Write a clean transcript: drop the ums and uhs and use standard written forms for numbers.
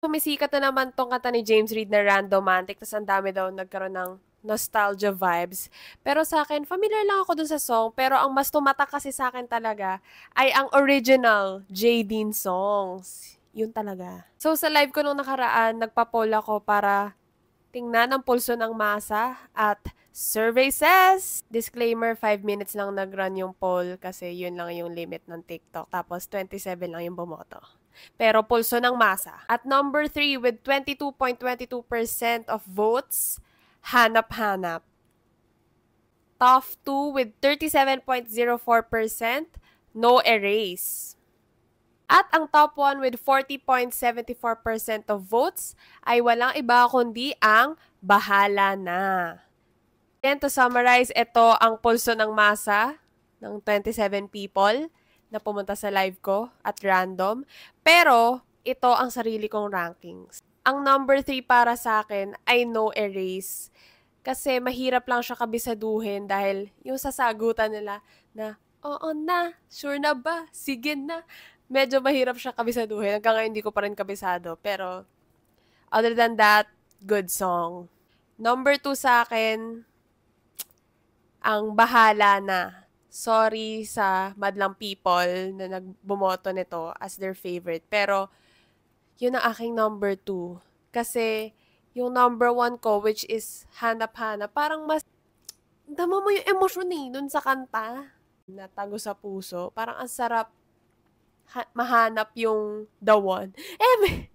Sumisikat na naman tong kanta ni James Reid na Randomantic, tas ang dami daw nagkaroon ng nostalgia vibes. Pero sa akin, familiar lang ako dun sa song, pero ang mas tumatak kasi sa akin talaga ay ang original J. Dean songs. Yun talaga. So sa live ko nung nakaraan, nagpa-poll ako para tingnan ang pulso ng masa at survey says, disclaimer, 5 minutes lang nag-run yung poll kasi yun lang yung limit ng TikTok. Tapos 27 lang yung bumoto. Pero pulso ng masa. At number 3 with 22.22% of votes, Hanap-Hanap. Top 2 with 37.04%, No Erase. At ang top 1 with 40.74% of votes ay walang iba kundi ang Bahala Na. Again, to summarize, ito ang pulso ng masa ng 27 people na pumunta sa live ko at random. Pero, ito ang sarili kong rankings. Ang number 3 para sa akin ay No Erase. Kasi mahirap lang siya kabisaduhin dahil yung sasagutan nila na, oo na, sure na ba, sige na. Medyo mahirap siya kabisaduhin. Hanggang ngayon hindi ko pa rin kabisado. Pero, other than that, good song. Number 2 sa akin, ang Bahala Na. Sorry sa madlang people na nagbumoto nito as their favorite. Pero, yun ang aking number 2. Kasi, yung number 1 ko, which is Hanap-Hanap, parang mas, dama mo yung emosyon eh, dun sa kanta. Natago sa puso. Parang ang sarap mahanap yung the one. Eh,